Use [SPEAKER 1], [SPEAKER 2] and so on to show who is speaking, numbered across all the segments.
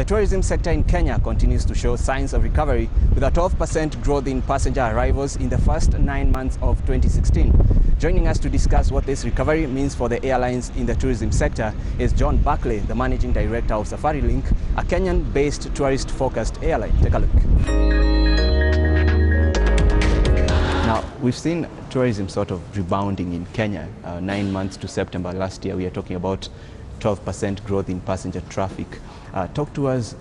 [SPEAKER 1] The tourism sector in Kenya continues to show signs of recovery with a 12% growth in passenger arrivals in the first 9 months of 2016. Joining us to discuss what this recovery means for the airlines in the tourism sector is John Buckley, the Managing Director of Safarilink, a Kenyan-based tourist-focused airline. Take a look. Now, we've seen tourism sort of rebounding in Kenya. 9 months to September last year, we are talking about 12% growth in passenger traffic. Talk to us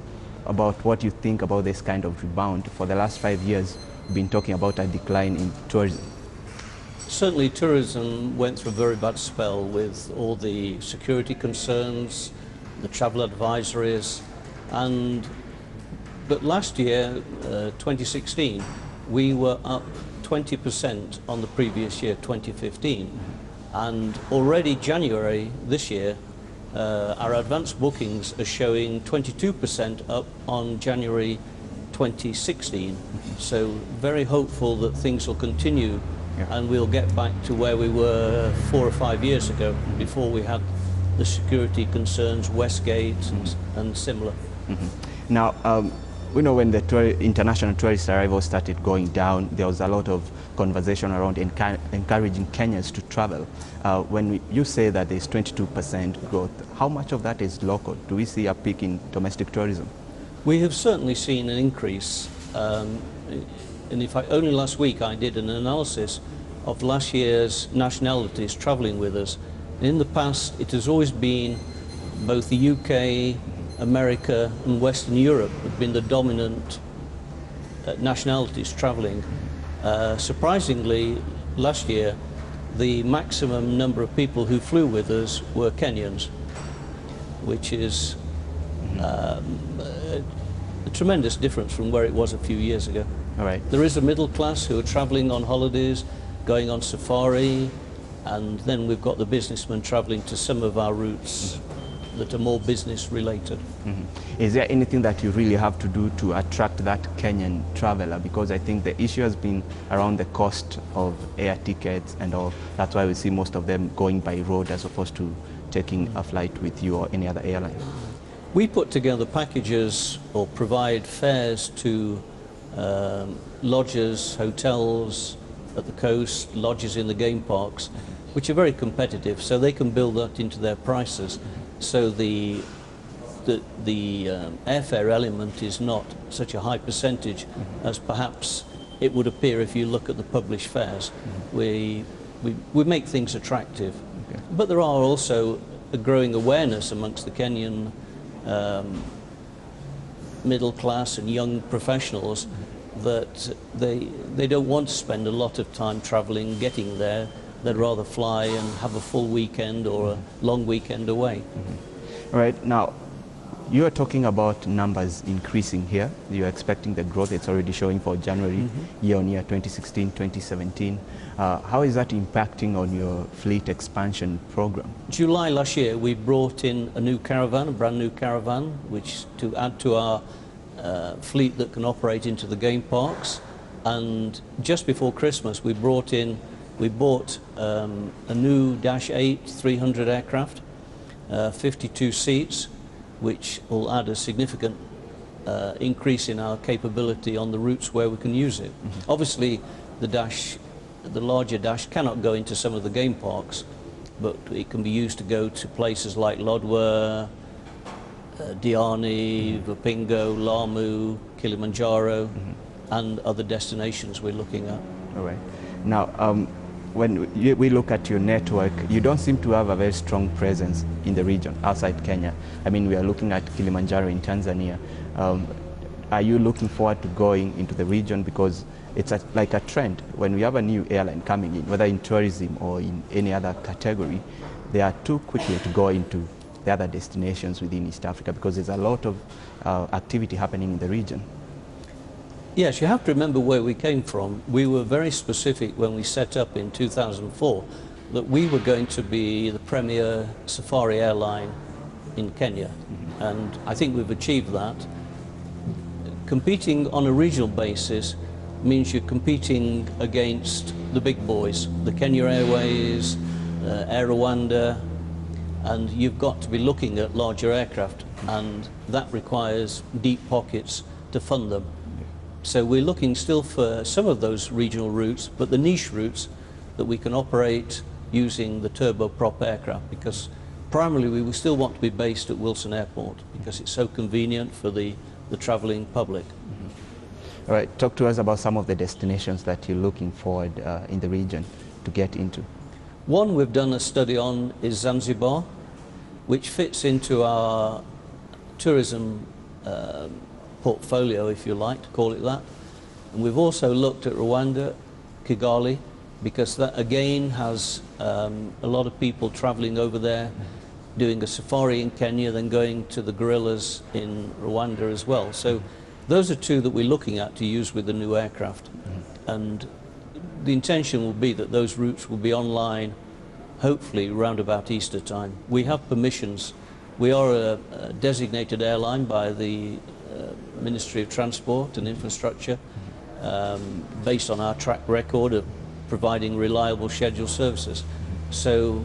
[SPEAKER 1] about what you think about this kind of rebound. For the last 5 years, we've been talking about a decline in tourism.
[SPEAKER 2] Certainly tourism went through a very bad spell with all the security concerns, the travel advisories, but last year, 2016, we were up 20% on the previous year, 2015, and already January this year, our advanced bookings are showing 22% up on January 2016. So very hopeful that things will continue and we'll get back to where we were 4 or 5 years ago before we had the security concerns, Westgate and similar.
[SPEAKER 1] Now, we know when the international tourist arrivals started going down, there was a lot of conversation around encouraging Kenyans to travel. When you say that there's 22% growth, how much of that is local? Do we see a peak in domestic tourism?
[SPEAKER 2] We have certainly seen an increase. And in fact, only last week I did an analysis of last year's nationalities traveling with us. In the past, it has always been both the UK, America and Western Europe have been the dominant nationalities traveling. Surprisingly, last year, the maximum number of people who flew with us were Kenyans, which is a tremendous difference from where it was a few years ago.
[SPEAKER 1] All right.
[SPEAKER 2] There is a middle class who are traveling on holidays, going on safari, and then we've got the businessmen traveling to some of our routes that are more business related. Is
[SPEAKER 1] there anything that you really have to do to attract that Kenyan traveler? Because I think the issue has been around the cost of air tickets and all. That's why we see most of them going by road as opposed to taking a flight with you or any other airline.
[SPEAKER 2] We put together packages or provide fares to lodges, hotels at the coast, lodges in the game parks, which are very competitive, so they can build that into their prices. So the airfare element is not such a high percentage as perhaps it would appear if you look at the published fares. We make things attractive, but there are also a growing awareness amongst the Kenyan middle class and young professionals that they don't want to spend a lot of time traveling, getting there. They'd rather fly and have a full weekend or a long weekend away.
[SPEAKER 1] All right, now you are talking about numbers increasing here. You're expecting the growth. It's already showing for January, year on year, 2016, 2017. How is that impacting on your fleet expansion program?
[SPEAKER 2] July last year, we brought in a new caravan, a brand new caravan, which to add to our fleet that can operate into the game parks. And just before Christmas, we bought a new Dash 8 300 aircraft, 52 seats, which will add a significant increase in our capability on the routes where we can use it. Obviously, the larger Dash cannot go into some of the game parks, but it can be used to go to places like Lodwar, Diani, Vipingo, Lamu, Kilimanjaro, and other destinations we're looking at.
[SPEAKER 1] All right. Now, when we look at your network, you don't seem to have a very strong presence in the region outside Kenya. I mean, we are looking at Kilimanjaro in Tanzania. Are you looking forward to going into the region? Because it's like a trend. When we have a new airline coming in, whether in tourism or in any other category, they are too quickly to go into the other destinations within East Africa because there's a lot of activity happening in the region.
[SPEAKER 2] Yes, you have to remember where we came from. We were very specific when we set up in 2004 that we were going to be the premier safari airline in Kenya, and I think we've achieved that. Competing on a regional basis means you're competing against the big boys, the Kenya Airways, Air Rwanda, and you've got to be looking at larger aircraft, and that requires deep pockets to fund them. So we're looking still for some of those regional routes, but the niche routes that we can operate using the turboprop aircraft, because primarily we will still want to be based at Wilson Airport because it's so convenient for the travelling public.
[SPEAKER 1] All right, talk to us about some of the destinations that you're looking forward in the region to get into.
[SPEAKER 2] One we've done a study on is Zanzibar, which fits into our tourism portfolio, if you like to call it that. And we've also looked at Rwanda, Kigali, because that again has a lot of people travelling over there, doing a safari in Kenya, then going to the gorillas in Rwanda as well. So those are two that we're looking at to use with the new aircraft. And the intention will be that those routes will be online, hopefully around about Easter time. We have permissions. We are a designated airline by the Ministry of Transport and Infrastructure, based on our track record of providing reliable scheduled services. So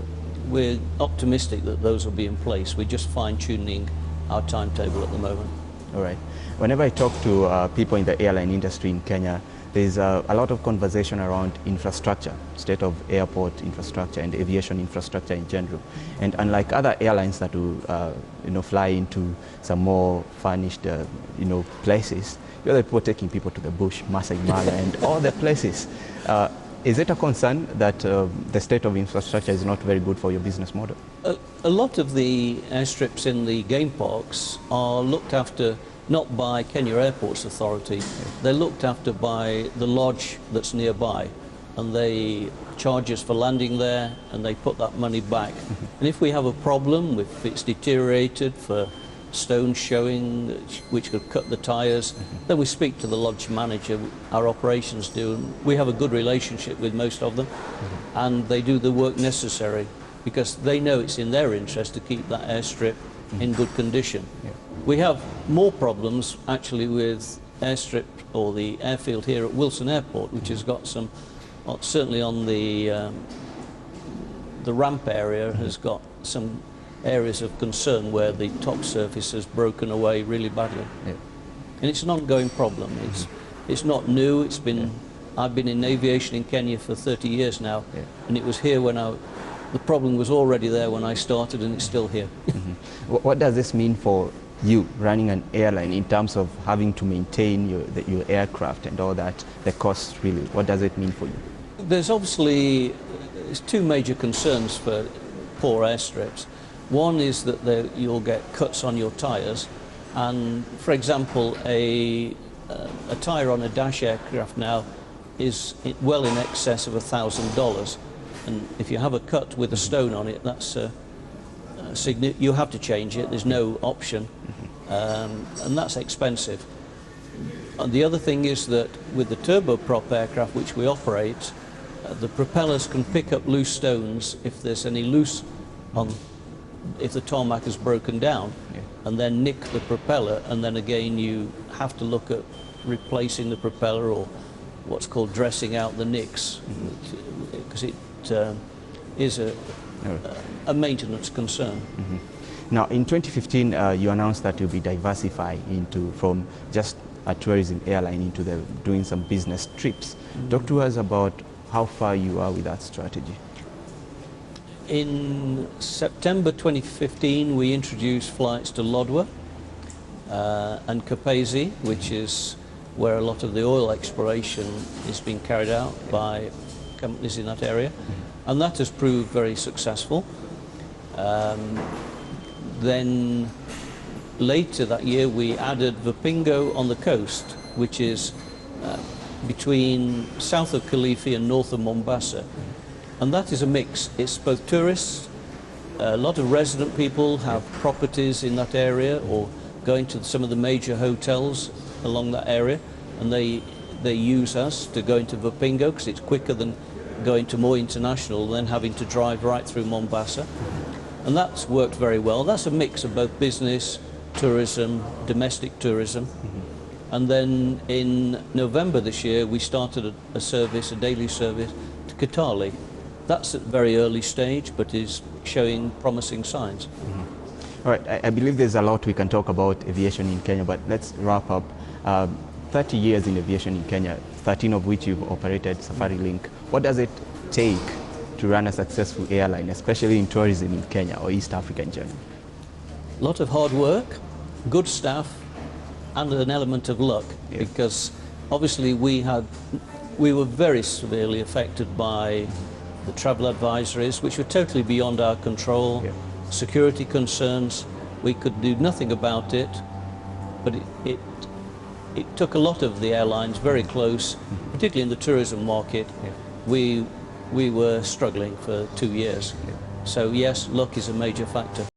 [SPEAKER 2] we're optimistic that those will be in place. We're just fine-tuning our timetable at the moment.
[SPEAKER 1] All right. Whenever I talk to people in the airline industry in Kenya, there's a lot of conversation around infrastructure, state of airport infrastructure and aviation infrastructure in general. And unlike other airlines that will fly into some more furnished places, you're the people taking people to the bush, Masai Mara and all the places. Is it a concern that the state of infrastructure is not very good for your business model?
[SPEAKER 2] A lot of the airstrips in the game parks are looked after not by Kenya Airports Authority. They're looked after by the lodge that's nearby, and they charge us for landing there and they put that money back. And if we have a problem, if it's deteriorated for stones showing which could cut the tyres, then we speak to the lodge manager, our operations do, and we have a good relationship with most of them, and they do the work necessary because they know it's in their interest to keep that airstrip in good condition. We have more problems actually with airstrip or the airfield here at Wilson Airport, which has got some, certainly on the ramp area, has got some areas of concern where the top surface has broken away really badly. And it's an ongoing problem. It's not new. It's been, I've been in aviation in Kenya for 30 years now, and it was here when the problem was already there when I started, and it's still here.
[SPEAKER 1] What does this mean for you running an airline in terms of having to maintain your aircraft and all that, the costs really? What does it mean for you?
[SPEAKER 2] There's obviously two major concerns for poor airstrips. One is that you'll get cuts on your tyres, and for example a tyre on a Dash aircraft now is well in excess of $1,000, and if you have a cut with a stone on it, that's you have to change it, there's no option, and that's expensive. And the other thing is that with the turboprop aircraft which we operate, the propellers can pick up loose stones if there's any loose if the tarmac has broken down, and then nick the propeller, and then again you have to look at replacing the propeller or what's called dressing out the nicks, because it is a maintenance concern.
[SPEAKER 1] Now, in 2015, you announced that you'll be diversifying from just a tourism airline into doing some business trips. Talk to us about how far you are with that strategy.
[SPEAKER 2] In September 2015, we introduced flights to Lodwar and Kapezi, which is where a lot of the oil exploration is being carried out by companies in that area, and that has proved very successful. Then later that year we added Vipingo on the coast, which is between south of Kilifi and north of Mombasa, and that is a mix. It's both tourists, a lot of resident people have properties in that area or going to some of the major hotels along that area, and they use us to go into Vipingo because it's quicker than going to more international than having to drive right through Mombasa. And that's worked very well. That's a mix of both business, tourism, domestic tourism. And then in November this year, we started a service, a daily service to Kitale. That's at a very early stage, but is showing promising signs.
[SPEAKER 1] All right, I believe there's a lot we can talk about aviation in Kenya, but let's wrap up. 30 years in aviation in Kenya, 13 of which you've operated Safarilink. What does it take to run a successful airline, especially in tourism in Kenya or East Africa in general?
[SPEAKER 2] A lot of hard work, good staff, and an element of luck, because obviously we were very severely affected by the travel advisories, which were totally beyond our control. Security concerns, we could do nothing about it, but it took a lot of the airlines very close, particularly in the tourism market. We were struggling for 2 years. So yes, luck is a major factor.